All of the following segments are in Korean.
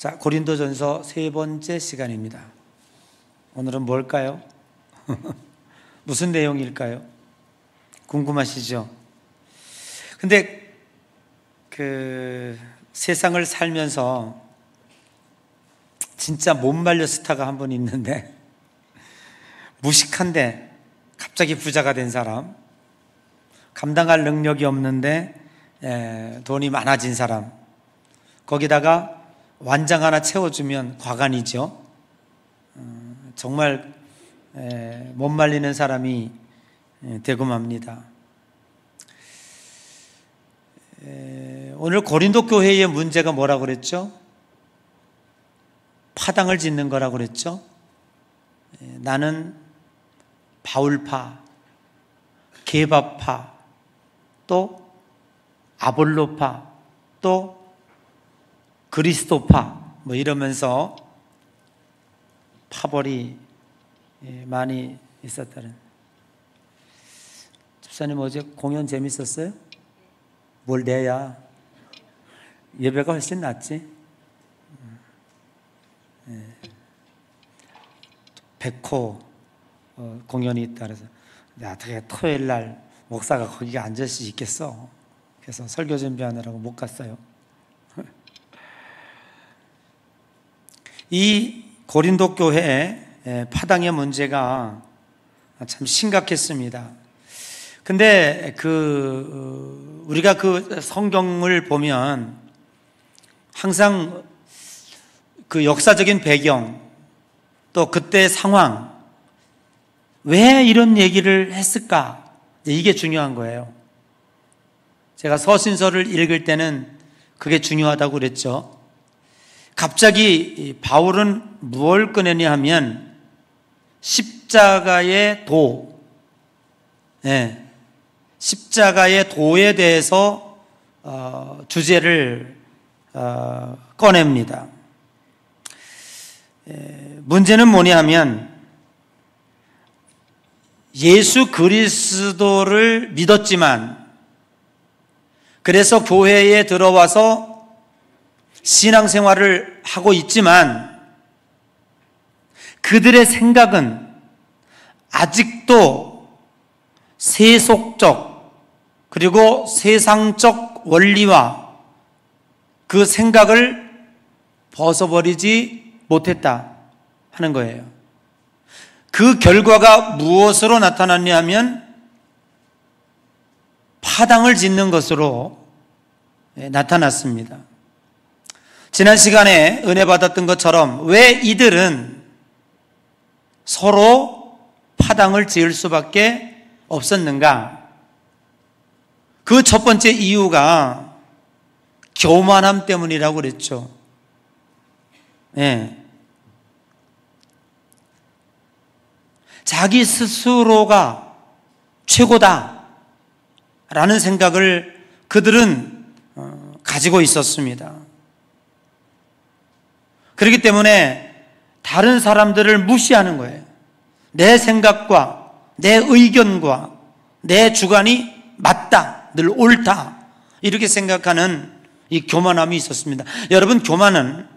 자, 고린도전서 세 번째 시간입니다. 오늘은 뭘까요? 무슨 내용일까요? 궁금하시죠? 근데 세상을 살면서 진짜 못 말려 스타가 한 분 있는데, 무식한데 갑자기 부자가 된 사람, 감당할 능력이 없는데 돈이 많아진 사람, 거기다가 완장 하나 채워주면 과간이죠. 정말 못 말리는 사람이 되고 맙니다. 오늘 고린도 교회의 문제가 뭐라고 그랬죠? 파당을 짓는 거라고 그랬죠. 나는 바울파, 게바파, 또 아볼로파, 또 그리스도파, 뭐 이러면서 파벌이 많이 있었다는. 집사님 어제 공연 재밌었어요? 뭘 내야? 예배가 훨씬 낫지? 백호 공연이 있다 그래서 어떻게 토요일 날 목사가 거기 앉을 수 있겠어? 그래서 설교 준비하느라고 못 갔어요. 이 고린도 교회 파당의 문제가 참 심각했습니다. 근데 우리가 그 성경을 보면 항상 그 역사적인 배경, 또 그때 상황, 왜 이런 얘기를 했을까? 이게 중요한 거예요. 제가 서신서를 읽을 때는 그게 중요하다고 그랬죠. 갑자기 바울은 무엇을 꺼내냐 하면 십자가의 도, 십자가의 도에 대해서 주제를 꺼냅니다. 문제는 뭐냐 하면 예수 그리스도를 믿었지만, 그래서 교회에 들어와서 신앙생활을 하고 있지만 그들의 생각은 아직도 세속적 그리고 세상적 원리와 그 생각을 벗어버리지 못했다 하는 거예요. 그 결과가 무엇으로 나타났냐 하면 파당을 짓는 것으로 나타났습니다. 지난 시간에 은혜 받았던 것처럼 왜 이들은 서로 파당을 지을 수밖에 없었는가? 그 첫 번째 이유가 교만함 때문이라고 그랬죠. 자기 스스로가 최고다 라는 생각을 그들은 가지고 있었습니다. 그렇기 때문에 다른 사람들을 무시하는 거예요. 내 생각과 내 의견과 내 주관이 맞다, 늘 옳다, 이렇게 생각하는 이 교만함이 있었습니다. 여러분, 교만은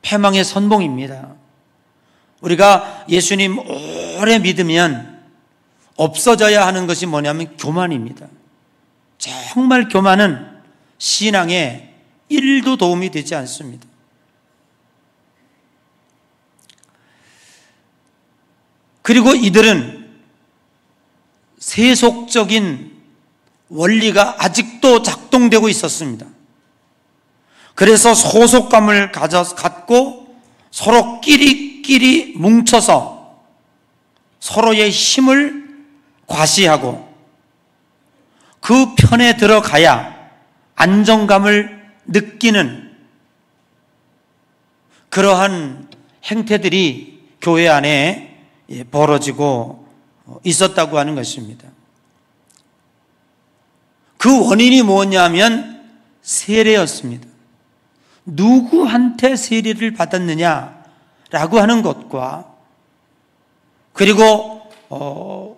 패망의 선봉입니다. 우리가 예수님 오래 믿으면 없어져야 하는 것이 뭐냐면 교만입니다. 정말 교만은 신앙에 1도 도움이 되지 않습니다. 그리고 이들은 세속적인 원리가 아직도 작동되고 있었습니다. 그래서 소속감을 갖고 서로 끼리끼리 뭉쳐서 서로의 힘을 과시하고 그 편에 들어가야 안정감을 느끼는 그러한 행태들이 교회 안에 벌어지고 있었다고 하는 것입니다. 그 원인이 뭐냐 하면 세례였습니다. 누구한테 세례를 받았느냐라고 하는 것과, 그리고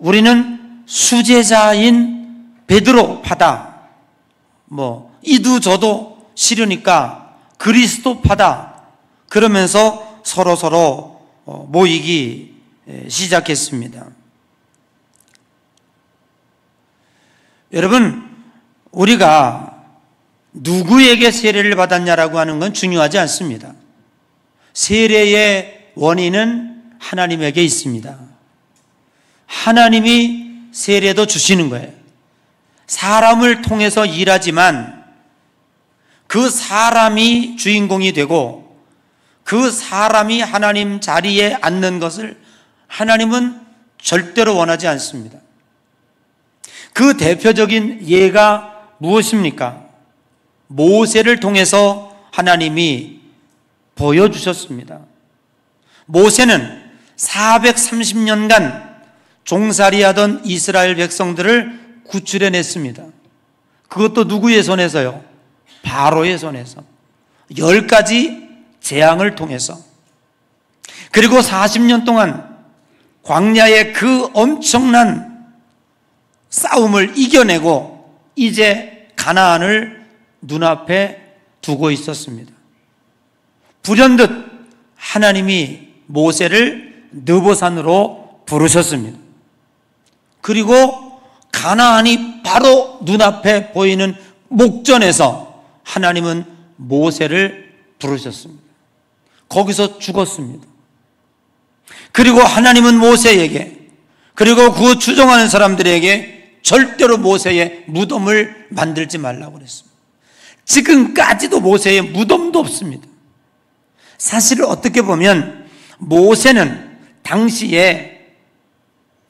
우리는 수제자인 베드로파다, 이도 저도 싫으니까 그리스도파다, 그러면서 서로 모이기 시작했습니다. 여러분, 우리가 누구에게 세례를 받았냐라고 하는 건 중요하지 않습니다. 세례의 원인은 하나님에게 있습니다. 하나님이 세례도 주시는 거예요. 사람을 통해서 일하지만 그 사람이 주인공이 되고 그 사람이 하나님 자리에 앉는 것을 하나님은 절대로 원하지 않습니다. 그 대표적인 예가 무엇입니까? 모세를 통해서 하나님이 보여주셨습니다. 모세는 430년간 종살이하던 이스라엘 백성들을 구출해냈습니다. 그것도 누구의 손에서요? 바로의 손에서. 10가지 재앙을 통해서. 그리고 40년 동안 광야의 그 엄청난 싸움을 이겨내고 이제 가나안을 눈앞에 두고 있었습니다. 불현듯 하나님이 모세를 느보산으로 부르셨습니다. 그리고 가나안이 바로 눈앞에 보이는 목전에서 하나님은 모세를 부르셨습니다. 거기서 죽었습니다. 그리고 하나님은 모세에게, 그리고 그 추종하는 사람들에게 절대로 모세의 무덤을 만들지 말라고 그랬습니다. 지금까지도 모세의 무덤도 없습니다. 사실 어떻게 보면 모세는 당시에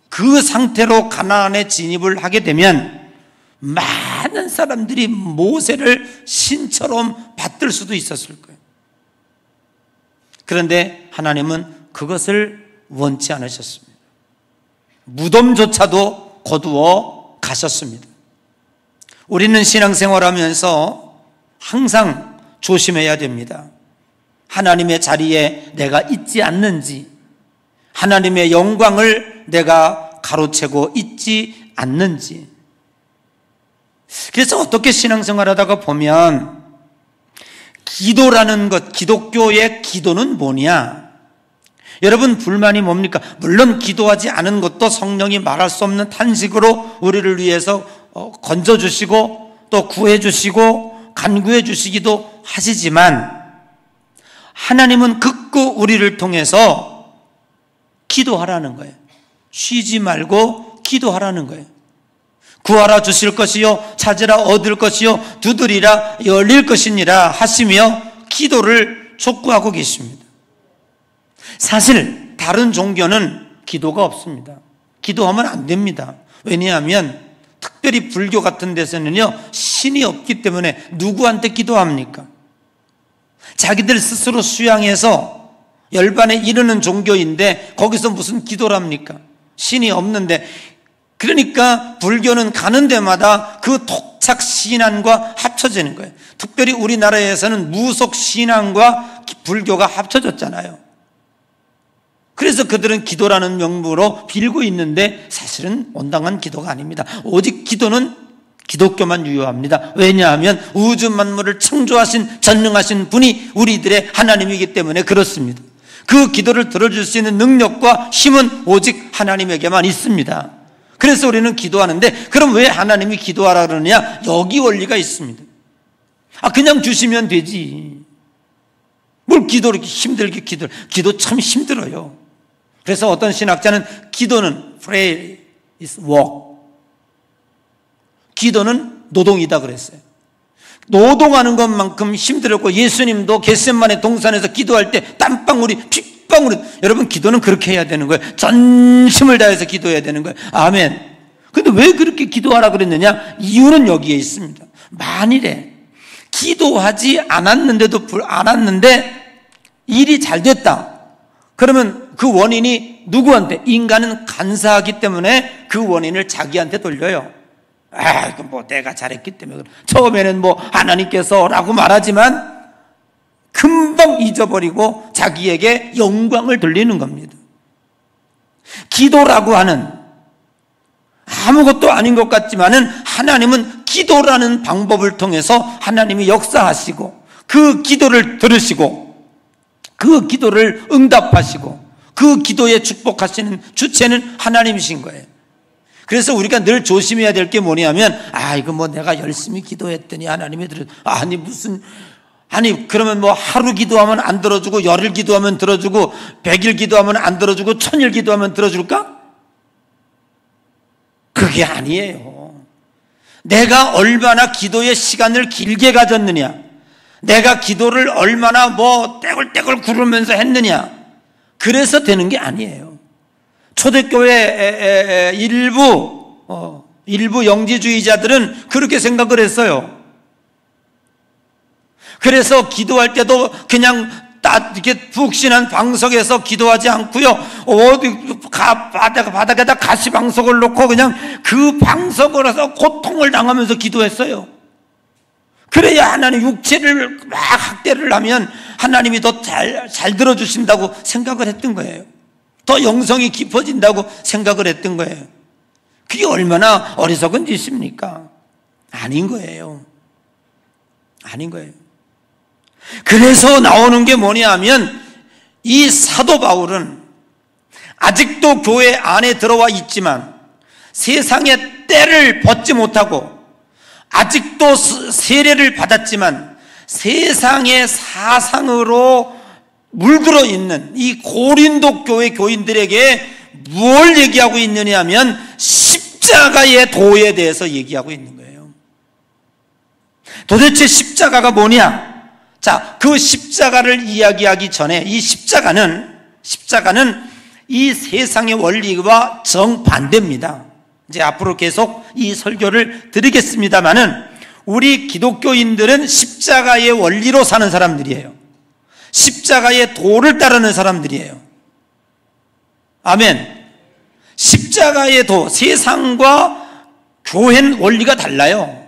그 상태로 가나안에 진입을 하게 되면 많은 사람들이 모세를 신처럼 받들 수도 있었을 거예요. 그런데 하나님은 그것을 원치 않으셨습니다. 무덤조차도 거두어 가셨습니다. 우리는 신앙생활하면서 항상 조심해야 됩니다. 하나님의 자리에 내가 있지 않는지, 하나님의 영광을 내가 가로채고 있지 않는지. 그래서 어떻게 신앙생활하다가 보면 기도라는 것, 기독교의 기도는 뭐냐? 여러분, 불만이 뭡니까? 물론 기도하지 않은 것도 성령이 말할 수 없는 탄식으로 우리를 위해서 건져주시고 또 구해주시고 간구해주시기도 하시지만 하나님은 극구 우리를 통해서 기도하라는 거예요. 쉬지 말고 기도하라는 거예요. 구하라 주실 것이요, 찾으라 얻을 것이요, 두드리라 열릴 것이니라 하시며 기도를 촉구하고 계십니다. 사실 다른 종교는 기도가 없습니다. 기도하면 안 됩니다. 왜냐하면 특별히 불교 같은 데서는요, 신이 없기 때문에 누구한테 기도합니까? 자기들 스스로 수양해서 열반에 이르는 종교인데 거기서 무슨 기도랍니까? 신이 없는데. 그러니까 불교는 가는 데마다 그 토착 신앙과 합쳐지는 거예요. 특별히 우리나라에서는 무속 신앙과 불교가 합쳐졌잖아요. 그래서 그들은 기도라는 명목으로 빌고 있는데 사실은 온당한 기도가 아닙니다. 오직 기도는 기독교만 유효합니다. 왜냐하면 우주 만물을 창조하신 전능하신 분이 우리들의 하나님이기 때문에 그렇습니다. 그 기도를 들어줄 수 있는 능력과 힘은 오직 하나님에게만 있습니다. 그래서 우리는 기도하는데, 그럼 왜 하나님이 기도하라 그러느냐? 여기 원리가 있습니다. 그냥 주시면 되지. 뭘 기도를 이렇게 힘들게 기도 참 힘들어요. 그래서 어떤 신학자는 기도는 pray is work, 기도는 노동이다 그랬어요. 노동하는 것만큼 힘들었고 예수님도 겟세마네 동산에서 기도할 때 땀방울이 핏방울이, 여러분 기도는 그렇게 해야 되는 거예요. 전심을 다해서 기도해야 되는 거예요. 아멘. 근데 왜 그렇게 기도하라 그랬느냐? 이유는 여기에 있습니다. 만일에 기도하지 않았는데 일이 잘 됐다, 그러면 그 원인이 누구한테? 인간은 간사하기 때문에 그 원인을 자기한테 돌려요. 이건 뭐 내가 잘했기 때문에, 처음에는 뭐 하나님께서 라고 말하지만 금방 잊어버리고 자기에게 영광을 돌리는 겁니다. 기도라고 하는 아무것도 아닌 것 같지만은 하나님은 기도라는 방법을 통해서 하나님이 역사하시고 그 기도를 들으시고 그 기도를 응답하시고 그 기도에 축복하시는 주체는 하나님이신 거예요. 그래서 우리가 늘 조심해야 될 게 뭐냐면, 이거 뭐 내가 열심히 기도했더니 하나님이 그러면 뭐 하루 기도하면 안 들어주고, 열흘 기도하면 들어주고, 100일 기도하면 안 들어주고, 1000일 기도하면 들어줄까? 그게 아니에요. 내가 얼마나 기도의 시간을 길게 가졌느냐, 내가 기도를 얼마나 뭐 떼굴떼굴 구르면서 했느냐, 그래서 되는 게 아니에요. 초대교회 일부 영지주의자들은 그렇게 생각을 했어요. 그래서 기도할 때도 그냥 이렇게 푹신한 방석에서 기도하지 않고요, 바닥에다 가시방석을 놓고 그냥 그 방석으로서 고통을 당하면서 기도했어요. 그래야 하나님 육체를 막 학대를 하면 하나님이 더 잘 들어주신다고 생각을 했던 거예요. 더 영성이 깊어진다고 생각을 했던 거예요. 그게 얼마나 어리석은 짓입니까? 아닌 거예요. 아닌 거예요. 그래서 나오는 게 뭐냐 하면, 이 사도 바울은 아직도 교회 안에 들어와 있지만 세상의 때를 벗지 못하고 아직도 세례를 받았지만 세상의 사상으로 물들어 있는 이 고린도 교회 교인들에게 뭘 얘기하고 있느냐 하면 십자가의 도에 대해서 얘기하고 있는 거예요. 도대체 십자가가 뭐냐? 자, 그 십자가를 이야기하기 전에 이 십자가는 이 세상의 원리와 정반대입니다. 이제 앞으로 계속 이 설교를 드리겠습니다만은, 우리 기독교인들은 십자가의 원리로 사는 사람들이에요. 십자가의 도를 따르는 사람들이에요. 아멘. 십자가의 도, 세상과 교회는 원리가 달라요.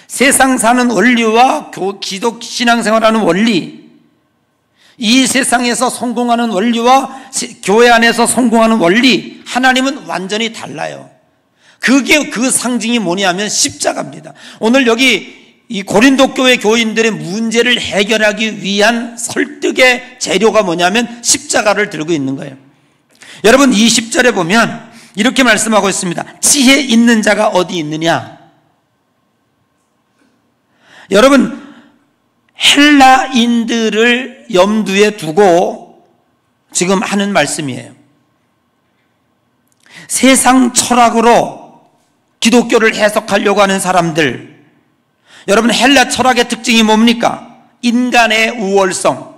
세상 사는 원리와 기독 신앙생활하는 원리, 이 세상에서 성공하는 원리와 교회 안에서 성공하는 원리, 하나님은 완전히 달라요. 그게 그 상징이 뭐냐면 십자가입니다. 오늘 여기 이 고린도 교회 교인들의 문제를 해결하기 위한 설득의 재료가 뭐냐면 십자가를 들고 있는 거예요. 여러분, 20절에 보면 이렇게 말씀하고 있습니다. 지혜 있는 자가 어디 있느냐? 여러분, 헬라인들을 염두에 두고 지금 하는 말씀이에요. 세상 철학으로 기독교를 해석하려고 하는 사람들, 여러분, 헬라 철학의 특징이 뭡니까? 인간의 우월성,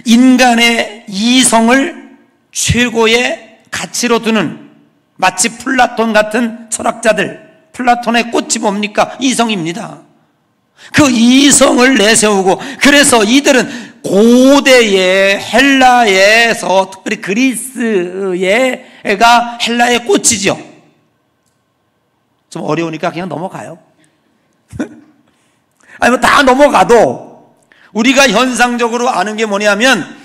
인간의 이성을 최고의 가치로 두는, 마치 플라톤 같은 철학자들, 플라톤의 꽃이 뭡니까? 이성입니다. 그 이성을 내세우고, 그래서 이들은 고대의 헬라에서, 특별히 그리스가 헬라의 꽃이죠. 좀 어려우니까 그냥 넘어가요. 아니 뭐 다 넘어가도 우리가 현상적으로 아는 게 뭐냐면,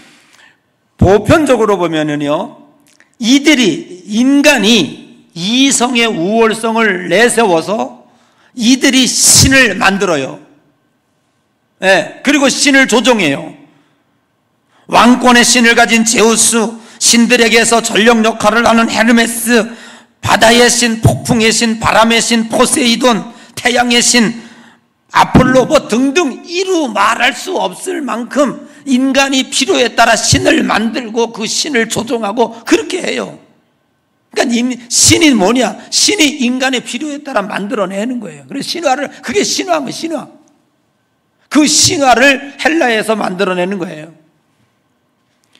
보편적으로 보면은요, 인간이 이성의 우월성을 내세워서 이들이 신을 만들어요. 네, 그리고 신을 조종해요. 왕권의 신을 가진 제우스, 신들에게서 전력 역할을 하는 헤르메스, 바다의 신, 폭풍의 신, 바람의 신, 포세이돈, 태양의 신, 아폴로 뭐 등등 이루 말할 수 없을 만큼 인간이 필요에 따라 신을 만들고 그 신을 조종하고 그렇게 해요. 그러니까 신이 뭐냐? 신이 인간의 필요에 따라 만들어내는 거예요. 그래서 그게 신화인 신화. 그 신화를 헬라에서 만들어내는 거예요.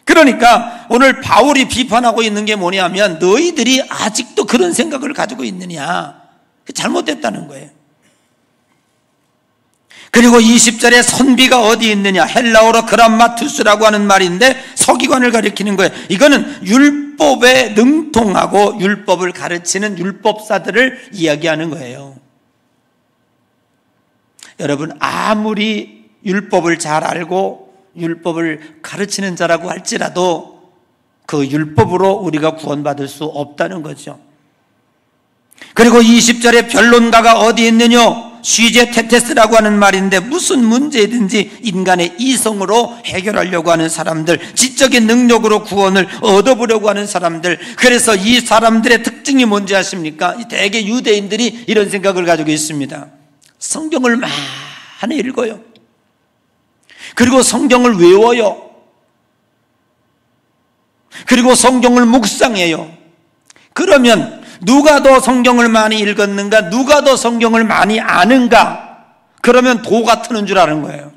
그러니까 오늘 바울이 비판하고 있는 게 뭐냐면, 너희들이 아직도 그런 생각을 가지고 있느냐? 잘못됐다는 거예요. 그리고 20절에 선비가 어디 있느냐? 헬라어로 그람마투스라고 하는 말인데 서기관을 가리키는 거예요. 이거는 율법에 능통하고 율법을 가르치는 율법사들을 이야기하는 거예요. 여러분, 아무리 율법을 잘 알고 율법을 가르치는 자라고 할지라도 그 율법으로 우리가 구원받을 수 없다는 거죠. 그리고 20절에 변론가가 어디 있느냐? 시제테테스라고 하는 말인데 무슨 문제든지 인간의 이성으로 해결하려고 하는 사람들, 지적인 능력으로 구원을 얻어보려고 하는 사람들. 그래서 이 사람들의 특징이 뭔지 아십니까? 대개 유대인들이 이런 생각을 가지고 있습니다. 성경을 많이 읽어요. 그리고 성경을 외워요. 그리고 성경을 묵상해요. 그러면 누가 더 성경을 많이 읽었는가? 누가 더 성경을 많이 아는가? 그러면 도가 트는 줄 아는 거예요.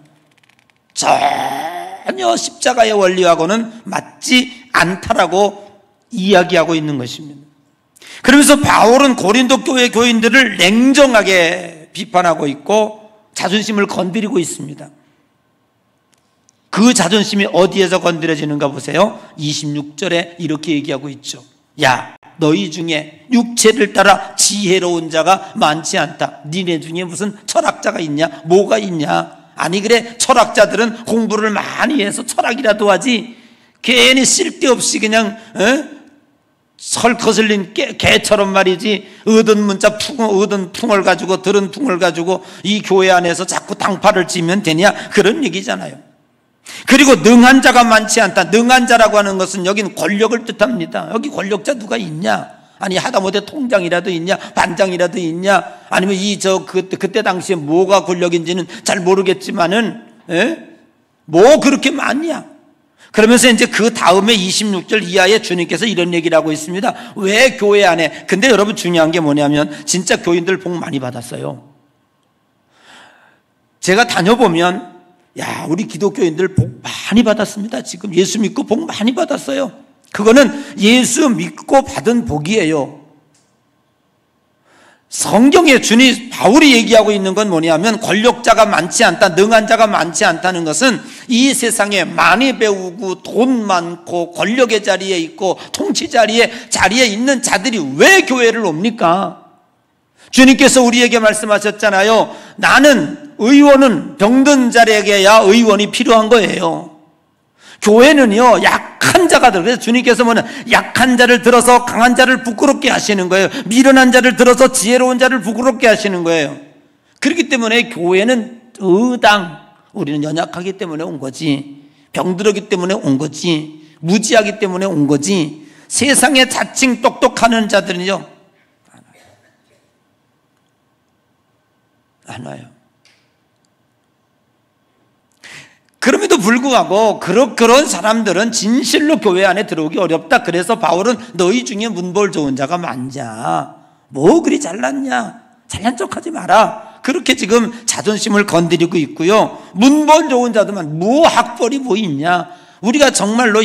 전혀 십자가의 원리하고는 맞지 않다라고 이야기하고 있는 것입니다. 그러면서 바울은 고린도 교회 교인들을 냉정하게 비판하고 있고 자존심을 건드리고 있습니다. 그 자존심이 어디에서 건드려지는가 보세요. 26절에 이렇게 얘기하고 있죠. 야, 너희 중에 육체를 따라 지혜로운 자가 많지 않다. 니네 중에 무슨 철학자가 있냐? 뭐가 있냐? 아니 그래, 철학자들은 공부를 많이 해서 철학이라도 하지 괜히 쓸데없이 그냥 설거슬린 개처럼 말이지 얻은 문자 얻은 풍을 가지고 들은 풍을 가지고 이 교회 안에서 자꾸 당파를 찌면 되냐? 그런 얘기잖아요. 그리고 능한 자가 많지 않다. 능한 자라고 하는 것은 여긴 권력을 뜻합니다. 여기 권력자 누가 있냐? 아니 하다못해 통장이라도 있냐? 반장이라도 있냐? 아니면 그때 당시에 뭐가 권력인지는 잘 모르겠지만은 뭐 그렇게 많냐? 그러면서 이제 그 다음에 26절 이하에 주님께서 이런 얘기를 하고 있습니다. 왜 교회 안에? 근데 여러분 중요한 게 뭐냐면 진짜 교인들 복 많이 받았어요. 제가 다녀보면 야, 우리 기독교인들 복 많이 받았습니다. 지금 예수 믿고 복 많이 받았어요. 그거는 예수 믿고 받은 복이에요. 성경에 주님 바울이 얘기하고 있는 건 뭐냐면 권력자가 많지 않다, 능한 자가 많지 않다는 것은 이 세상에 많이 배우고 돈 많고 권력의 자리에 있고 통치 자리에 있는 자들이 왜 교회를 옵니까? 주님께서 우리에게 말씀하셨잖아요. 나는 의원은 병든 자에게야 의원이 필요한 거예요. 교회는요 약한 자가 들어. 그래서 주님께서 뭐는 약한 자를 들어서 강한 자를 부끄럽게 하시는 거예요. 미련한 자를 들어서 지혜로운 자를 부끄럽게 하시는 거예요. 그렇기 때문에 교회는 의당, 우리는 연약하기 때문에 온 거지, 병들었기 때문에 온 거지, 무지하기 때문에 온 거지. 세상에 자칭 똑똑하는 자들은요 안 와요. 그럼에도 불구하고 그런 사람들은 진실로 교회 안에 들어오기 어렵다. 그래서 바울은 너희 중에 문벌 좋은 자가 많냐? 뭐 그리 잘났냐? 잘난 척하지 마라. 그렇게 지금 자존심을 건드리고 있고요. 문벌 좋은 자들만 뭐 학벌이 뭐 있냐? 우리가 정말로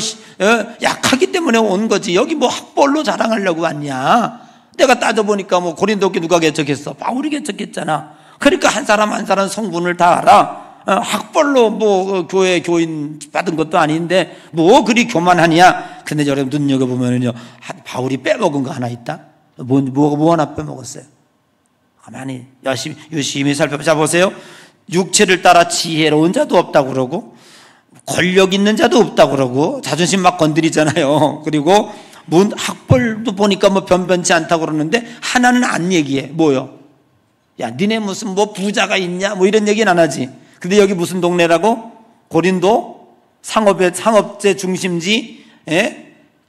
약하기 때문에 온 거지. 여기 뭐 학벌로 자랑하려고 왔냐? 내가 따져보니까 뭐 고린도교 누가 개척했어? 바울이 개척했잖아. 그러니까 한 사람 한 사람 성분을 다 알아. 학벌로 뭐 교회 교인 받은 것도 아닌데 뭐 그리 교만하냐? 근데 여러분 눈여겨보면요 바울이 빼먹은 거 하나 있다? 뭐 하나 빼먹었어요? 가만히 열심히 살펴보세요. 육체를 따라 지혜로운 자도 없다고 그러고 권력 있는 자도 없다고 그러고 자존심 막 건드리잖아요. 그리고 학벌도 보니까 뭐 변변치 않다고 그러는데 하나는 안 얘기해. 뭐요? 야, 니네 무슨 뭐 부자가 있냐? 뭐 이런 얘기는 안 하지. 근데 여기 무슨 동네라고? 고린도 상업제 중심지,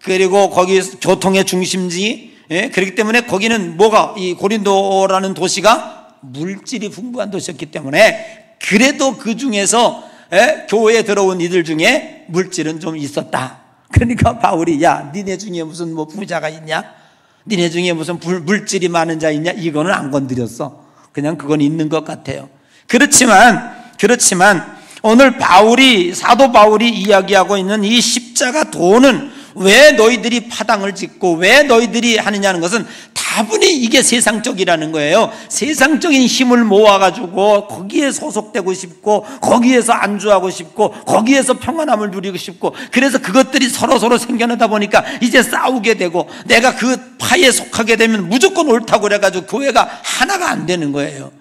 그리고 거기 교통의 중심지, 그렇기 때문에 거기는 뭐가, 이 고린도라는 도시가 물질이 풍부한 도시였기 때문에 그래도 그 중에서 교회에 들어온 이들 중에 물질은 좀 있었다. 그러니까 바울이 야, 니네 중에 무슨 뭐 부자가 있냐? 니네 중에 무슨 물질이 많은 자 있냐? 이거는 안 건드렸어. 그냥 그건 있는 것 같아요. 그렇지만 오늘 사도 바울이 이야기하고 있는 이 십자가 도는 왜 너희들이 파당을 짓고 왜 너희들이 하느냐는 것은 다분히 이게 세상적이라는 거예요. 세상적인 힘을 모아가지고 거기에 소속되고 싶고 거기에서 안주하고 싶고 거기에서 평안함을 누리고 싶고 그래서 그것들이 서로 생겨나다 보니까 이제 싸우게 되고 내가 그 파에 속하게 되면 무조건 옳다고 그래가지고 교회가 하나가 안 되는 거예요.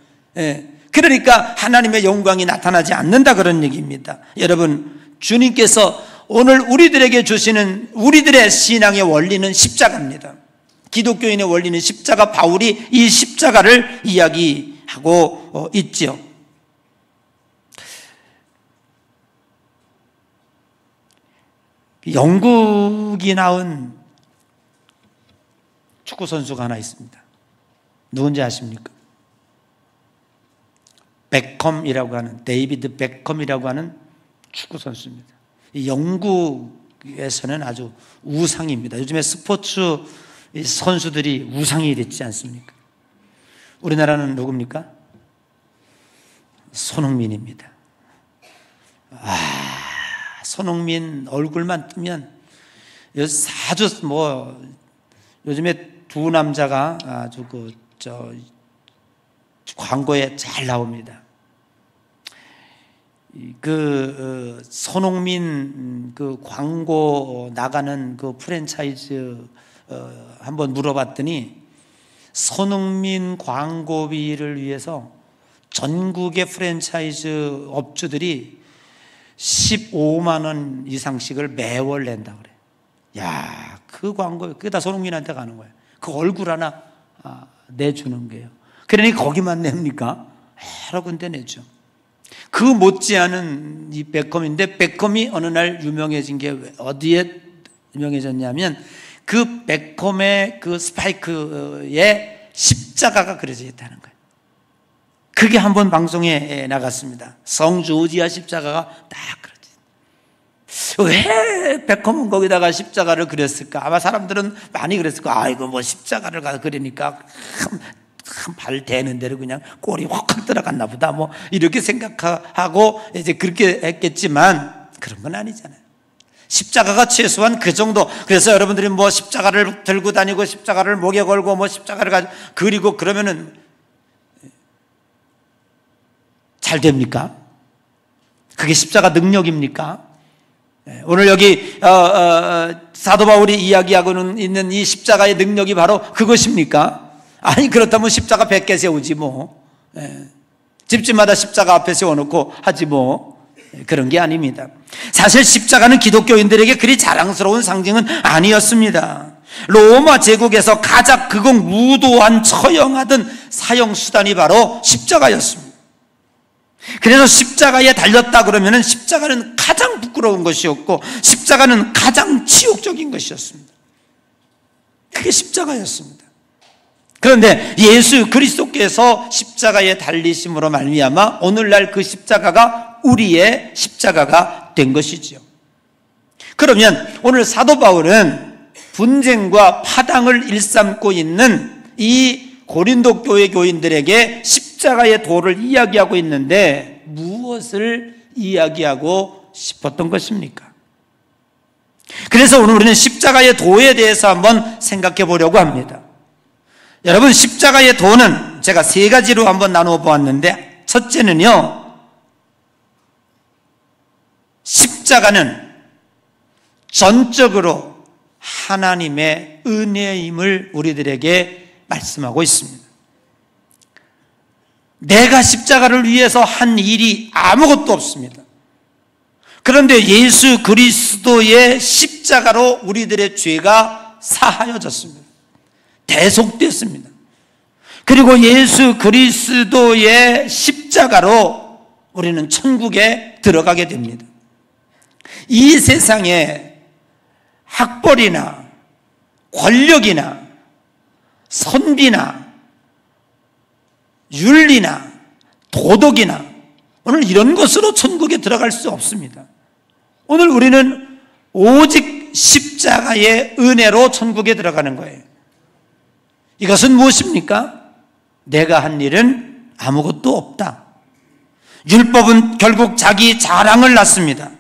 그러니까 하나님의 영광이 나타나지 않는다 그런 얘기입니다. 여러분 주님께서 오늘 우리들에게 주시는 우리들의 신앙의 원리는 십자가입니다. 기독교인의 원리는 십자가. 바울이 이 십자가를 이야기하고 하고 있지요. 영국이 낳은 축구 선수가 하나 있습니다. 누군지 아십니까? 베컴이라고 하는, 데이비드 베컴이라고 하는 축구 선수입니다. 영국에서는 아주 우상입니다. 요즘에 스포츠 선수들이 우상이 됐지 않습니까? 우리나라는 누굽니까? 손흥민입니다. 손흥민 얼굴만 뜨면 아주 요즘에 두 남자가 아주 광고에 잘 나옵니다. 손흥민 광고 나가는 프랜차이즈 한번 물어봤더니 손흥민 광고비를 위해서 전국의 프랜차이즈 업주들이 15만 원 이상씩을 매월 낸다 그래. 야, 그 광고 그게 다 손흥민한테 가는 거예요. 그 얼굴 하나 내주는 거예요. 그러니 거기만 냅니까? 여러 군데 내죠. 그 못지않은 이 베컴인데, 베컴이 어느 날 유명해진 게 어디에 유명해졌냐면 그 베컴의 그 스파이크에 십자가가 그려져 있다는 거예요. 그게 한번 방송에 나갔습니다. 성 조지아 십자가가 딱 그려져 있어요. 왜 베컴은 거기다가 십자가를 그렸을까? 아마 사람들은 많이 그랬을 거야. 이거 뭐 십자가를 그리니까 발 대는 대로 그냥 골이 확 들어갔나 보다, 뭐 이렇게 생각하고 이제 그렇게 했겠지만 그런 건 아니잖아요. 십자가가 최소한 그 정도. 그래서 여러분들이 뭐 십자가를 들고 다니고 십자가를 목에 걸고 뭐 십자가를 그리고 그러면은 잘 됩니까? 그게 십자가 능력입니까? 오늘 여기 사도 바울이 이야기하고는 있는 이 십자가의 능력이 바로 그것입니까? 아니, 그렇다면 십자가 100개 세우지 뭐. 집집마다 십자가 앞에 세워놓고 하지 뭐. 그런 게 아닙니다. 사실 십자가는 기독교인들에게 그리 자랑스러운 상징은 아니었습니다. 로마 제국에서 가장 극악 무도한 처형하던 사형수단이 바로 십자가였습니다. 그래서 십자가에 달렸다 그러면 십자가는 가장 부끄러운 것이었고 십자가는 가장 치욕적인 것이었습니다. 그게 십자가였습니다. 그런데 예수 그리스도께서 십자가에 달리심으로 말미암아 오늘날 그 십자가가 우리의 십자가가 된 것이지요. 그러면 오늘 사도 바울은 분쟁과 파당을 일삼고 있는 이 고린도 교회 교인들에게 십자가의 도를 이야기하고 있는데 무엇을 이야기하고 싶었던 것입니까? 그래서 오늘 우리는 십자가의 도에 대해서 한번 생각해 보려고 합니다. 여러분, 십자가의 도는 제가 세 가지로 한번 나누어 보았는데, 첫째는요, 십자가는 전적으로 하나님의 은혜임을 우리들에게 말씀하고 있습니다. 내가 십자가를 위해서 한 일이 아무것도 없습니다. 그런데 예수 그리스도의 십자가로 우리들의 죄가 사하여졌습니다. 대속됐습니다. 그리고 예수 그리스도의 십자가로 우리는 천국에 들어가게 됩니다. 이 세상에 학벌이나 권력이나 선비나 윤리나 도덕이나 오늘 이런 것으로 천국에 들어갈 수 없습니다. 오늘 우리는 오직 십자가의 은혜로 천국에 들어가는 거예요. 이것은 무엇입니까? 내가 한 일은 아무것도 없다. 율법은 결국 자기 자랑을 낳습니다.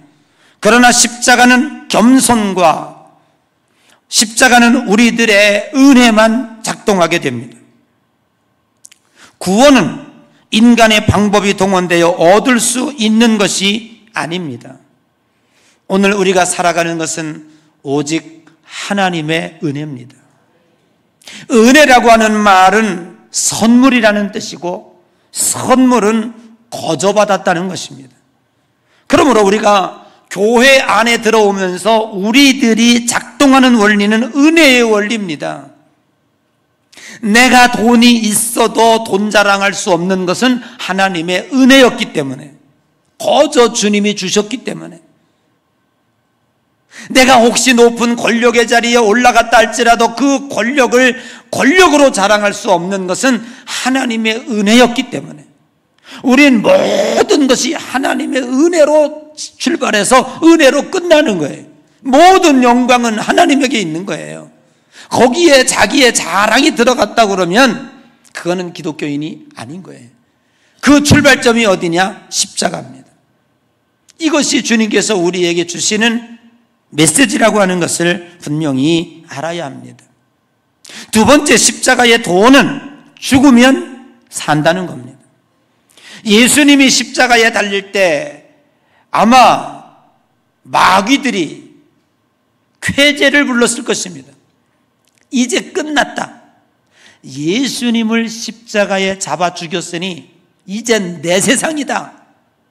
그러나 십자가는 겸손과 십자가는 우리들의 은혜만 작동하게 됩니다. 구원은 인간의 방법이 동원되어 얻을 수 있는 것이 아닙니다. 오늘 우리가 살아가는 것은 오직 하나님의 은혜입니다. 은혜라고 하는 말은 선물이라는 뜻이고 선물은 거저받았다는 것입니다. 그러므로 우리가 교회 안에 들어오면서 우리들이 작동하는 원리는 은혜의 원리입니다. 내가 돈이 있어도 돈 자랑할 수 없는 것은 하나님의 은혜였기 때문에, 거저 주님이 주셨기 때문에, 내가 혹시 높은 권력의 자리에 올라갔다 할지라도 그 권력으로 자랑할 수 없는 것은 하나님의 은혜였기 때문에, 우린 모든 것이 하나님의 은혜로 출발해서 은혜로 끝나는 거예요. 모든 영광은 하나님에게 있는 거예요. 거기에 자기의 자랑이 들어갔다 그러면 그거는 기독교인이 아닌 거예요. 그 출발점이 어디냐? 십자가입니다. 이것이 주님께서 우리에게 주시는 메시지라고 하는 것을 분명히 알아야 합니다. 두 번째, 십자가의 도는 죽으면 산다는 겁니다. 예수님이 십자가에 달릴 때 아마 마귀들이 쾌재를 불렀을 것입니다. 이제 끝났다. 예수님을 십자가에 잡아 죽였으니 이젠 내 세상이다.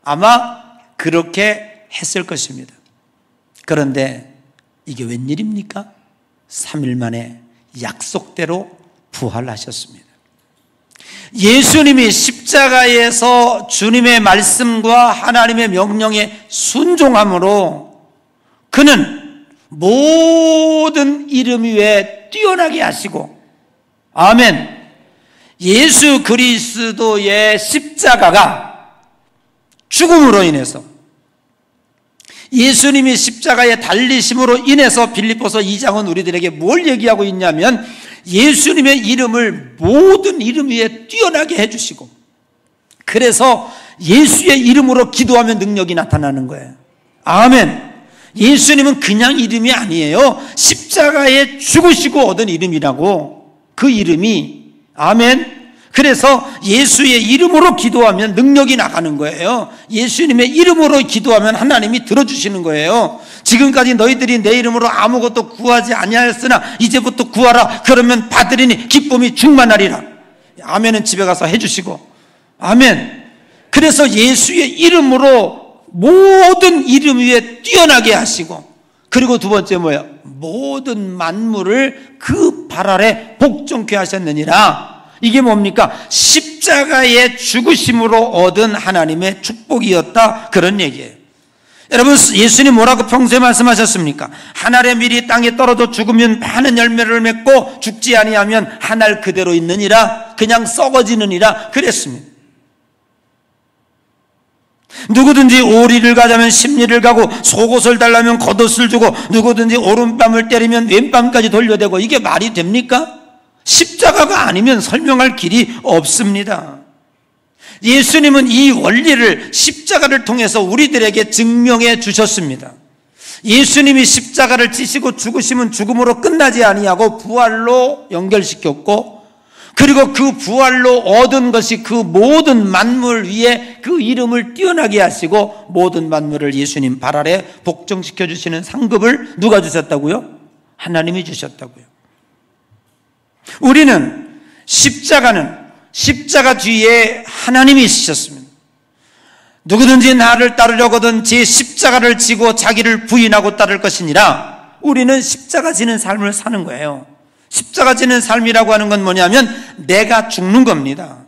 아마 그렇게 했을 것입니다. 그런데 이게 웬일입니까? 3일 만에 약속대로 부활하셨습니다. 예수님이 십자가에서 주님의 말씀과 하나님의 명령에 순종함으로 그는 모든 이름 위에 뛰어나게 하시고, 아멘, 예수 그리스도의 십자가가 죽음으로 인해서, 예수님이 십자가에 달리심으로 인해서 빌립보서 2장은 우리들에게 뭘 얘기하고 있냐면 예수님의 이름을 모든 이름 위에 뛰어나게 해주시고, 그래서 예수의 이름으로 기도하면 능력이 나타나는 거예요. 아멘. 예수님은 그냥 이름이 아니에요. 십자가에 죽으시고 얻은 이름이라고. 그 이름이, 아멘, 그래서 예수의 이름으로 기도하면 능력이 나가는 거예요. 예수님의 이름으로 기도하면 하나님이 들어주시는 거예요. 지금까지 너희들이 내 이름으로 아무것도 구하지 아니하였으나 이제부터 구하라. 그러면 받으리니 기쁨이 충만하리라. 아멘은 집에 가서 해주시고, 아멘. 그래서 예수의 이름으로 모든 이름 위에 뛰어나게 하시고, 그리고 두 번째 뭐예요? 모든 만물을 그 발 아래 복종케 하셨느니라. 이게 뭡니까? 십자가의 죽으심으로 얻은 하나님의 축복이었다, 그런 얘기예요. 여러분, 예수님 뭐라고 평소에 말씀하셨습니까? 한 알의 밀이 땅에 떨어져 죽으면 많은 열매를 맺고 죽지 아니하면 한 알 그대로 있느니라, 그냥 썩어지느니라 그랬습니다. 누구든지 오리를 가자면 십리를 가고 속옷을 달라면 겉옷을 주고 누구든지 오른뺨을 때리면 왼뺨까지 돌려대고, 이게 말이 됩니까? 십자가가 아니면 설명할 길이 없습니다. 예수님은 이 원리를 십자가를 통해서 우리들에게 증명해 주셨습니다. 예수님이 십자가를 지시고 죽으심은 죽음으로 끝나지 아니하고 부활로 연결시켰고, 그리고 그 부활로 얻은 것이 그 모든 만물 위에 그 이름을 뛰어나게 하시고 모든 만물을 예수님 발 아래 복종시켜 주시는 상급을 누가 주셨다고요? 하나님이 주셨다고요. 우리는 십자가 뒤에 하나님이 있으셨습니다. 누구든지 나를 따르려거든 제 십자가를 지고 자기를 부인하고 따를 것이니라. 우리는 십자가 지는 삶을 사는 거예요. 십자가 지는 삶이라고 하는 건 뭐냐면 내가 죽는 겁니다.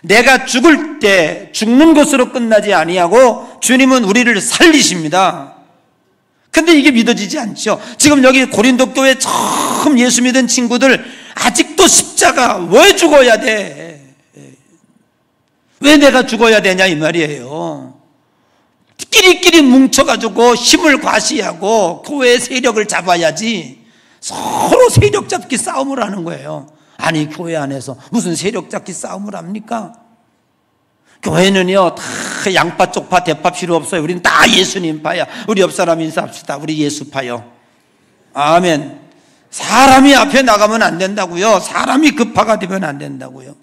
내가 죽을 때 죽는 것으로 끝나지 아니하고 주님은 우리를 살리십니다. 근데 이게 믿어지지 않죠. 지금 여기 고린도 교회 처음 예수 믿은 친구들 아직도 십자가 왜 죽어야 돼? 왜 내가 죽어야 되냐 이 말이에요. 끼리끼리 뭉쳐가지고 힘을 과시하고 교회의 세력을 잡아야지 서로 세력 잡기 싸움을 하는 거예요. 아니, 교회 안에서 무슨 세력 잡기 싸움을 합니까? 교회는요 다 양파 쪽파 대파 필요 없어요. 우리는 다 예수님파야. 우리 옆 사람 인사합시다. 우리 예수파요. 아멘. 사람이 앞에 나가면 안 된다고요. 사람이 급파가 되면 안 된다고요.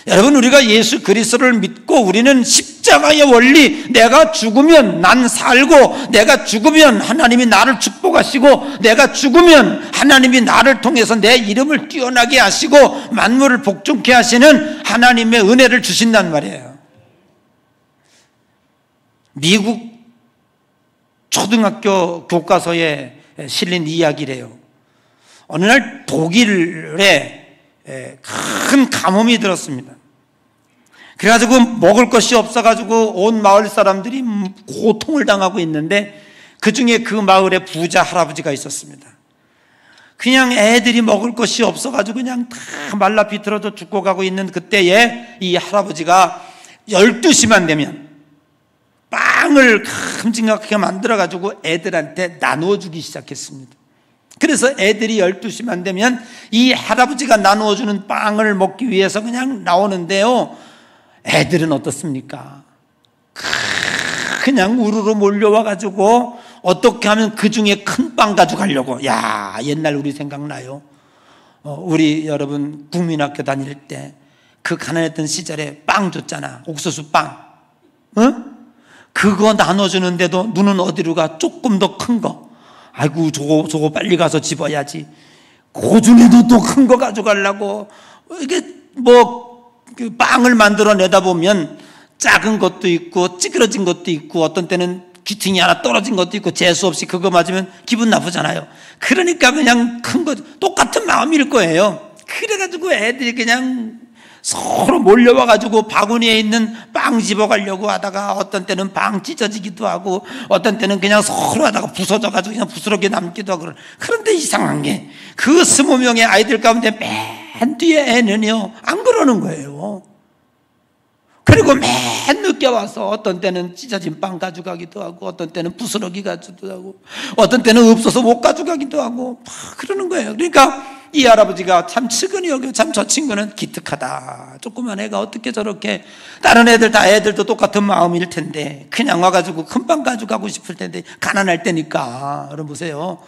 여러분, 우리가 예수 그리스도를 믿고 우리는 십자가의 원리, 내가 죽으면 난 살고, 내가 죽으면 하나님이 나를 축복하시고, 내가 죽으면 하나님이 나를 통해서 내 이름을 뛰어나게 하시고 만물을 복종케 하시는 하나님의 은혜를 주신단 말이에요. 미국 초등학교 교과서에 실린 이야기래요. 어느 날 독일의 큰 가뭄이 들었습니다. 그래가지고 먹을 것이 없어가지고 온 마을 사람들이 고통을 당하고 있는데 그 중에 그 마을에 부자 할아버지가 있었습니다. 그냥 애들이 먹을 것이 없어가지고 그냥 다 말라 비틀어져 죽고 가고 있는 그때에 이 할아버지가 12시만 되면 빵을 큼직하게 만들어가지고 애들한테 나누어 주기 시작했습니다. 그래서 애들이 12시만 되면 이 할아버지가 나누어 주는 빵을 먹기 위해서 그냥 나오는데요, 애들은 어떻습니까? 그냥 우르르 몰려와가지고 어떻게 하면 그 중에 큰 빵 가져가려고. 야, 옛날 우리 생각나요. 우리 여러분 국민학교 다닐 때 그 가난했던 시절에 빵 줬잖아. 옥수수 빵. 그거 나눠주는데도 눈은 어디로 가? 조금 더 큰 거. 아이고, 저거 빨리 가서 집어야지. 그 중에도 또 큰 거 가져가려고. 이게 그 빵을 만들어 내다 보면 작은 것도 있고 찌그러진 것도 있고 어떤 때는 귀퉁이 하나 떨어진 것도 있고 재수 없이 그거 맞으면 기분 나쁘잖아요. 그러니까 그냥 큰 거, 똑같은 마음일 거예요. 그래가지고 애들이 그냥 서로 몰려와가지고 바구니에 있는 빵 집어가려고 하다가 어떤 때는 빵 찢어지기도 하고 어떤 때는 그냥 서로 하다가 부서져가지고 그냥 부스러기 남기도 하고. 그런데 이상한 게 그 20명의 아이들 가운데 맨 뒤에 애는요 안 그러는 거예요. 그리고 맨 늦게 와서 어떤 때는 찢어진 빵 가져가기도 하고 어떤 때는 부스러기 가져가기도 하고 어떤 때는 없어서 못 가져가기도 하고 막 그러는 거예요. 그러니까 이 할아버지가 참 측은히 여겨. 참 저 친구는 기특하다. 조그만 애가 어떻게 저렇게, 다른 애들도 똑같은 마음일 텐데 그냥 와가지고 큰 빵 가져가고 싶을 텐데 가난할 때니까. 여러분 보세요.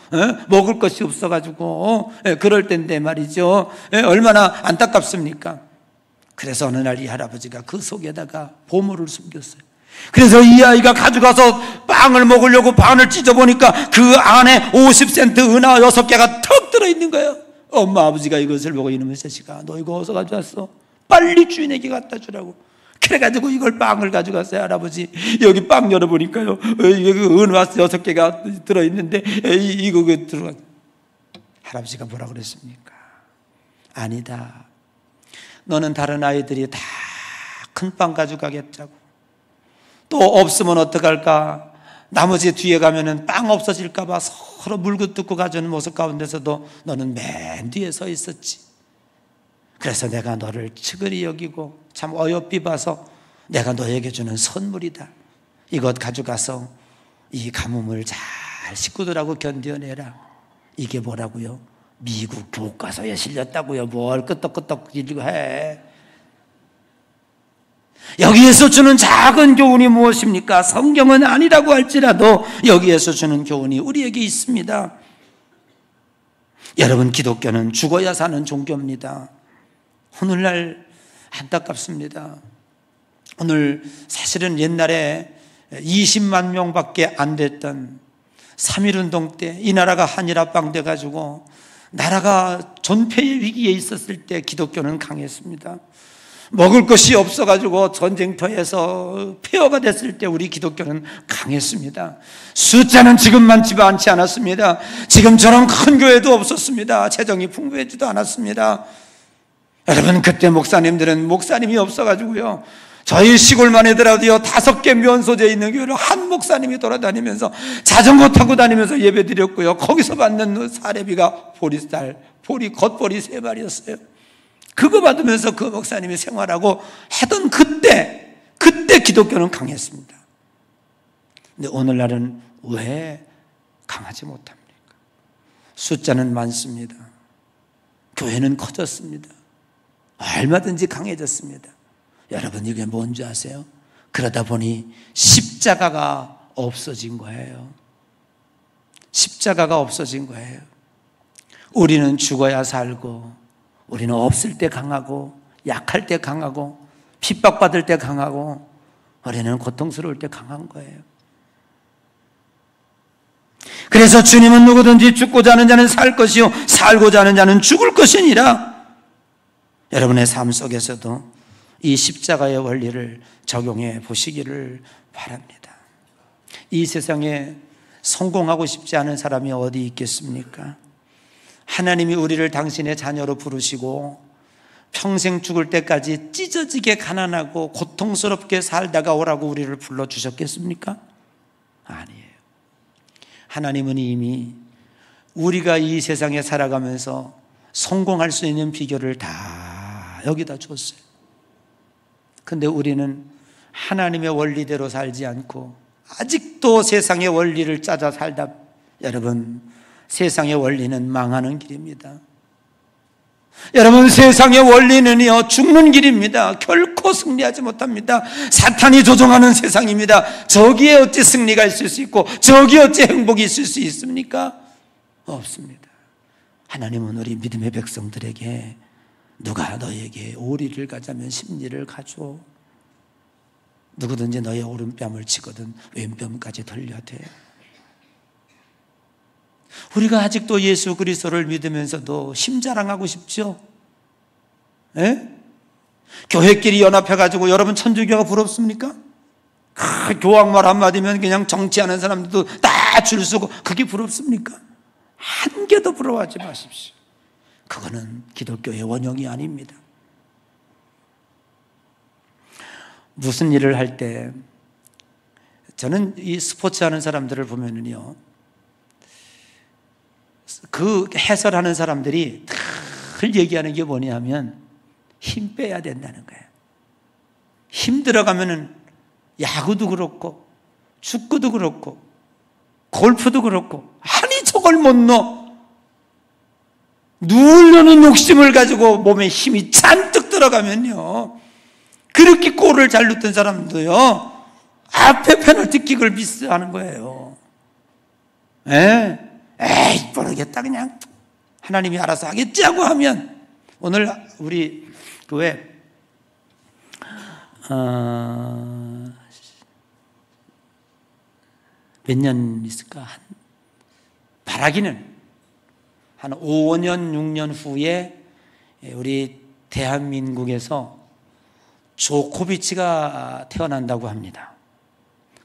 먹을 것이 없어가지고 그럴 텐데 말이죠. 얼마나 안타깝습니까? 그래서 어느 날 이 할아버지가 그 속에다가 보물을 숨겼어요. 그래서 이 아이가 가져가서 빵을 먹으려고 반을 찢어보니까 그 안에 50센트 은하 6개가 턱 들어있는 거예요. 엄마 아버지가 이것을 보고 이놈의 자식아, 너 이거 어디서 가져왔어? 빨리 주인에게 갖다 주라고. 그래가지고 이걸 빵을 가져갔어요. 할아버지, 여기 빵 열어보니까요, 이게 그 은화 6개가 들어있는데 이거 들어가. 할아버지가 뭐라 그랬습니까? 아니다. 너는 다른 아이들이 다 큰 빵 가져가겠다고. 또 없으면 어떡할까? 나머지 뒤에 가면은 빵 없어질까 봐 서로 물고 뜯고 가자는 모습 가운데서도 너는 맨 뒤에 서 있었지. 그래서 내가 너를 측은히 여기고 참 어여삐 봐서 내가 너에게 주는 선물이다. 이것 가져가서 이 가뭄을 잘 식구들하고 견뎌내라. 이게 뭐라고요? 미국 교과서에 실렸다고요. 뭘 끄떡끄떡 일고 해. 여기에서 주는 작은 교훈이 무엇입니까? 성경은 아니라고 할지라도 여기에서 주는 교훈이 우리에게 있습니다. 여러분, 기독교는 죽어야 사는 종교입니다. 오늘날 안타깝습니다. 오늘 사실은 옛날에 20만 명밖에 안 됐던 3.1운동 때 이 나라가 한일합방 돼가지고 나라가 전폐의 위기에 있었을 때 기독교는 강했습니다. 먹을 것이 없어가지고 전쟁터에서 폐허가 됐을 때 우리 기독교는 강했습니다. 숫자는 지금만치 않았습니다. 지금처럼 큰 교회도 없었습니다. 재정이 풍부하지도 않았습니다. 여러분, 그때 목사님들은 목사님이 없어가지고요, 저희 시골만 해더라도요 5개 면소재 있는 교회를 한 목사님이 돌아다니면서 자전거 타고 다니면서 예배 드렸고요, 거기서 받는 사례비가 겉보리 3마리였어요. 그거 받으면서 그 목사님이 생활하고 하던 그때 기독교는 강했습니다. 근데 오늘날은 왜 강하지 못합니까? 숫자는 많습니다. 교회는 커졌습니다. 얼마든지 강해졌습니다. 여러분, 이게 뭔지 아세요? 그러다 보니 십자가가 없어진 거예요. 십자가가 없어진 거예요. 우리는 죽어야 살고, 우리는 없을 때 강하고, 약할 때 강하고, 핍박받을 때 강하고, 우리는 고통스러울 때 강한 거예요. 그래서 주님은 누구든지 죽고자 하는 자는 살 것이요 살고자 하는 자는 죽을 것이니라. 여러분의 삶 속에서도 이 십자가의 원리를 적용해 보시기를 바랍니다. 이 세상에 성공하고 싶지 않은 사람이 어디 있겠습니까? 하나님이 우리를 당신의 자녀로 부르시고 평생 죽을 때까지 찢어지게 가난하고 고통스럽게 살다가 오라고 우리를 불러주셨겠습니까? 아니에요. 하나님은 이미 우리가 이 세상에 살아가면서 성공할 수 있는 비결을 다 여기다 줬어요. 근데 우리는 하나님의 원리대로 살지 않고 아직도 세상의 원리를 짜자 살다, 여러분, 세상의 원리는 망하는 길입니다. 여러분, 세상의 원리는요, 죽는 길입니다. 결코 승리하지 못합니다. 사탄이 조종하는 세상입니다. 저기에 어찌 승리가 있을 수 있고 저기에 어찌 행복이 있을 수 있습니까? 없습니다. 하나님은 우리 믿음의 백성들에게 누가 너에게 오리를 가자면 십리를 가져, 누구든지 너의 오른뺨을 치거든 왼뺨까지 돌려대. 우리가 아직도 예수 그리스도를 믿으면서도 힘자랑하고 싶죠? 예? 교회끼리 연합해가지고 여러분 천주교가 부럽습니까? 교황말 한마디면 그냥 정치하는 사람들도 다 줄 서고, 그게 부럽습니까? 한 개도 부러워하지 마십시오. 그거는 기독교의 원형이 아닙니다. 무슨 일을 할 때, 저는 이 스포츠 하는 사람들을 보면은요, 그 해설하는 사람들이 늘 얘기하는 게 뭐냐면 힘 빼야 된다는 거예요. 힘 들어가면은 야구도 그렇고 축구도 그렇고 골프도 그렇고, 아니 저걸 못 넣어. 누르는 욕심을 가지고 몸에 힘이 잔뜩 들어가면요, 그렇게 골을 잘 넣던 사람도요 앞에 페널티킥을 미스하는 거예요. 에이 모르겠다, 그냥 하나님이 알아서 하겠지 하고 하면, 오늘 우리 교회 몇 년 있을까? 바라기는 한 5년 6년 후에 우리 대한민국에서 조코비치가 태어난다고 합니다.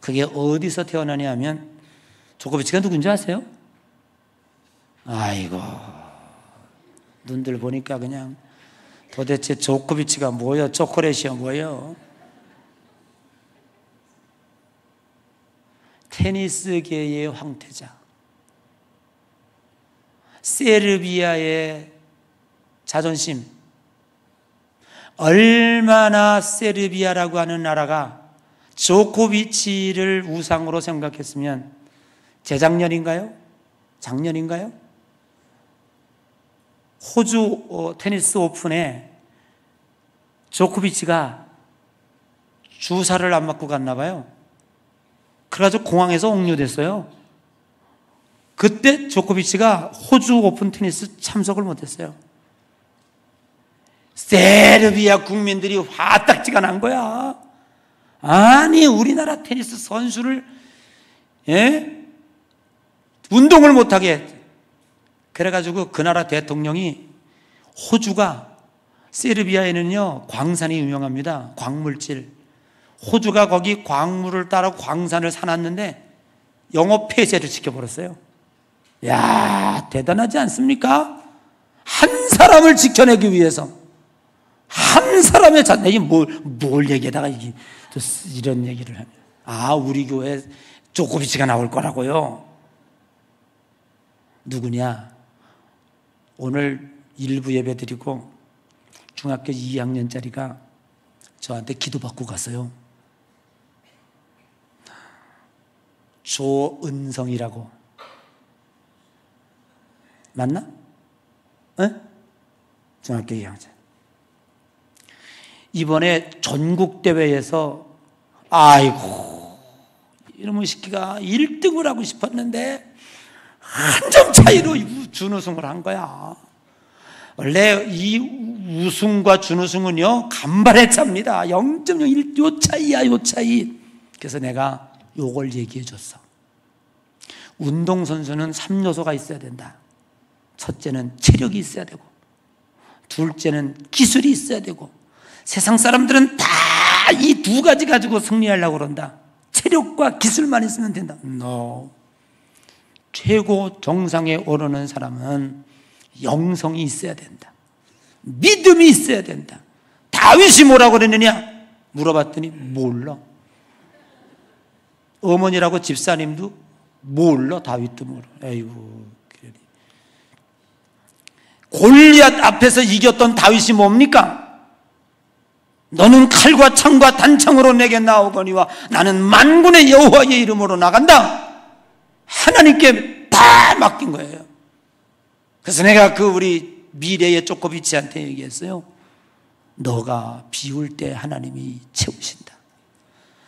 그게 어디서 태어나냐 하면, 조코비치가 누군지 아세요? 아이고, 눈들 보니까 그냥 도대체 조코비치가 뭐예요? 초콜릿이요 뭐예요? 테니스계의 황태자, 세르비아의 자존심. 얼마나 세르비아라고 하는 나라가 조코비치를 우상으로 생각했으면, 재작년인가요? 작년인가요? 호주 테니스 오픈에 조코비치가 주사를 안 맞고 갔나 봐요. 그래가지고 공항에서 옥류됐어요. 그때 조코비치가 호주 오픈 테니스 참석을 못했어요. 세르비아 국민들이 화딱지가 난 거야. 아니 우리나라 테니스 선수를 운동을 못하게 했대. 그래가지고 그 나라 대통령이, 호주가, 세르비아에는요 광산이 유명합니다. 광물질. 호주가 거기 광물을 따라 광산을 사놨는데 영업 폐쇄를 시켜버렸어요. 야, 대단하지 않습니까? 한 사람을 지켜내기 위해서, 한 사람의 자녀이 뭘 얘기하다가 이런 얘기를 하면, 아, 우리 교회 조코비치가 나올 거라고요. 누구냐? 오늘 일부 예배 드리고 중학교 2학년짜리가 저한테 기도받고 갔어요. 조은성이라고. 맞나? 중학교 2학년. 이번에 전국대회에서, 아이고, 이놈의 새끼가 1등을 하고 싶었는데 한 점 차이로 준우승을 한 거야. 원래 이 우승과 준우승은요 간발의 차입니다. 0.01 요 차이야, 요 차이. 그래서 내가 요걸 얘기해 줬어. 운동선수는 3요소가 있어야 된다. 첫째는 체력이 있어야 되고, 둘째는 기술이 있어야 되고, 세상 사람들은 다 이 두 가지 가지고 승리하려고 그런다. 체력과 기술만 있으면 된다. No. 최고 정상에 오르는 사람은 영성이 있어야 된다. 믿음이 있어야 된다. 다윗이 뭐라고 그랬느냐 물어봤더니 몰라. 어머니라고 집사님도 몰라. 다윗도 몰라. 에이구. 골리앗 앞에서 이겼던 다윗이 뭡니까? 너는 칼과 창과 단창으로 내게 나오거니와 나는 만군의 여호와의 이름으로 나간다. 하나님께 다 맡긴 거예요. 그래서 내가 우리 미래의 쪼꼬비치한테 얘기했어요. 너가 비울 때 하나님이 채우신다.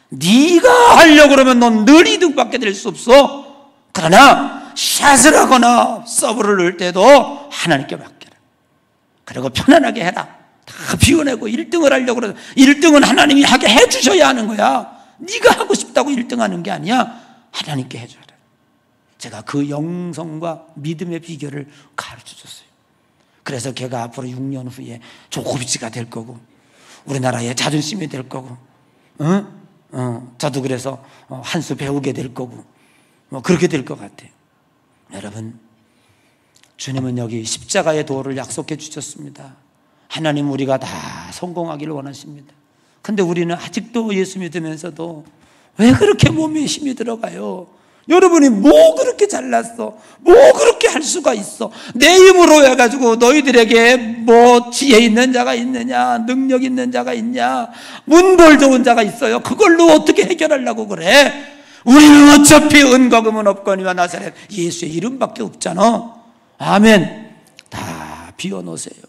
네가 하려고 그러면 넌 늘 이득받게 될 수 없어. 그러나 샷을 하거나 서브를 넣을 때도 하나님께 맡겨라. 그리고 편안하게 해라. 다 비워내고 1등을 하려고 그러면 1등은 하나님이 하게 해주셔야 하는 거야. 네가 하고 싶다고 1등 하는 게 아니야. 하나님께 해줘야 돼. 제가 그 영성과 믿음의 비결을 가르쳐줬어요. 그래서 걔가 앞으로 6년 후에 조코비치가 될 거고 우리나라의 자존심이 될 거고 저도 그래서 한 수 배우게 될 거고 그렇게 될 것 같아요. 여러분, 주님은 여기 십자가의 도를 약속해 주셨습니다. 하나님 우리가 다 성공하기를 원하십니다. 근데 우리는 아직도 예수 믿으면서도 왜 그렇게 몸에 힘이 들어가요? 여러분이 뭐 그렇게 잘났어? 뭐 그렇게 할 수가 있어? 내 힘으로 해가지고 너희들에게 뭐 지혜 있는 자가 있느냐? 능력 있는 자가 있냐? 문벌 좋은 자가 있어요. 그걸로 어떻게 해결하려고 그래? 우리는 어차피 은거금은 없거니와 나사렛 예수의 이름밖에 없잖아. 아멘. 다 비워놓으세요.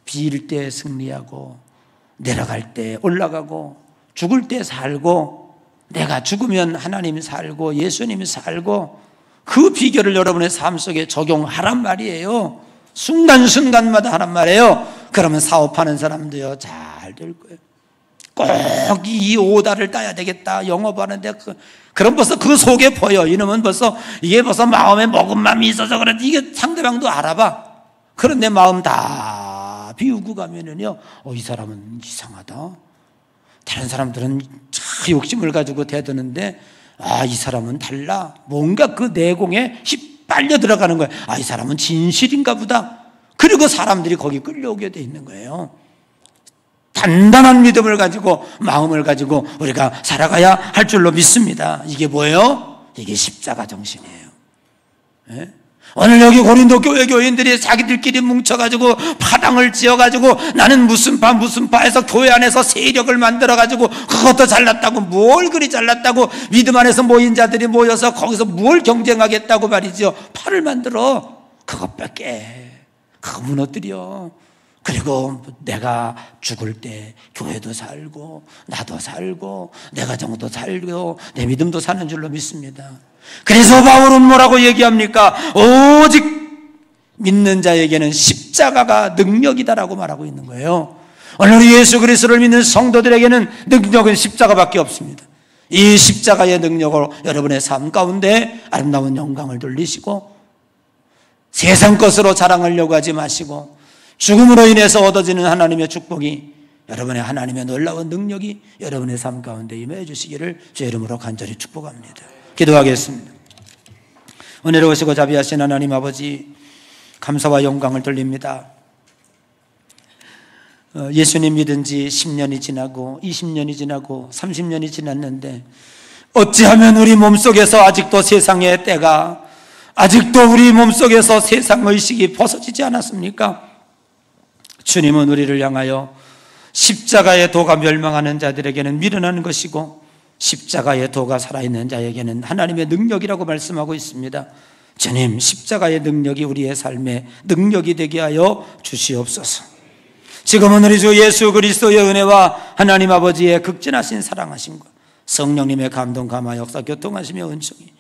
비일 때 승리하고 내려갈 때 올라가고 죽을 때 살고 내가 죽으면 하나님이 살고 예수님이 살고 그 비결을 여러분의 삶 속에 적용하란 말이에요. 순간순간마다 하란 말이에요. 그러면 사업하는 사람도요 잘 될 거예요. 꼭 이 오다를 따야 되겠다 영업하는데 그럼 벌써 그 속에 보여. 이놈은 이게 벌써 마음에 먹은 마음이 있어서 그런지 이게 상대방도 알아봐. 그런데 마음 다 비우고 가면은요 이 사람은 이상하다. 다른 사람들은 참 욕심을 가지고 대드는데 이 사람은 달라. 뭔가 그 내공에 빨려 들어가는 거예요. 이 사람은 진실인가 보다. 그리고 사람들이 거기 끌려오게 돼 있는 거예요. 단단한 믿음을 가지고 마음을 가지고 우리가 살아가야 할 줄로 믿습니다. 이게 뭐예요? 이게 십자가 정신이에요. 네? 오늘 여기 고린도 교회 교인들이 자기들끼리 뭉쳐가지고 파당을 지어가지고 나는 무슨 파에서 교회 안에서 세력을 만들어가지고 그것도 잘났다고 뭘 그리 잘났다고 믿음 안에서 모인 자들이 모여서 거기서 뭘 경쟁하겠다고 말이죠. 파를 만들어. 그것 뺏게. 그거 무너뜨려. 그리고 내가 죽을 때 교회도 살고 나도 살고 내 가정도 살고 내 믿음도 사는 줄로 믿습니다. 그래서 바울은 뭐라고 얘기합니까? 오직 믿는 자에게는 십자가가 능력이다라고 말하고 있는 거예요. 오늘 예수 그리스도를 믿는 성도들에게는 능력은 십자가밖에 없습니다. 이 십자가의 능력으로 여러분의 삶 가운데 아름다운 영광을 돌리시고 세상 것으로 자랑하려고 하지 마시고 죽음으로 인해서 얻어지는 하나님의 축복이 여러분의 하나님의 놀라운 능력이 여러분의 삶 가운데 임해 주시기를 주의 이름으로 간절히 축복합니다. 기도하겠습니다. 은혜로우시고 자비하신 하나님 아버지 감사와 영광을 돌립니다. 예수님 믿은 지 10년이 지나고 20년이 지나고 30년이 지났는데 어찌하면 우리 몸속에서 아직도 세상의 때가 아직도 우리 몸속에서 세상 의식이 벗어지지 않았습니까? 주님은 우리를 향하여 십자가의 도가 멸망하는 자들에게는 미련한 것이고 십자가의 도가 살아있는 자에게는 하나님의 능력이라고 말씀하고 있습니다. 주님, 십자가의 능력이 우리의 삶에 능력이 되게 하여 주시옵소서. 지금은 우리 주 예수 그리스도의 은혜와 하나님 아버지의 극진하신 사랑하심과 성령님의 감동, 감화, 역사, 교통하시며 은총이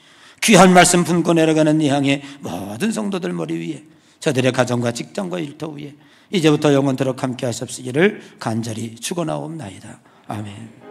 귀한 말씀 품고 내려가는 이 향의 모든 성도들 머리 위에 저들의 가정과 직장과 일터 위에 이제부터 영원토록 함께 하십시기를 간절히 축원하옵나이다. 아멘.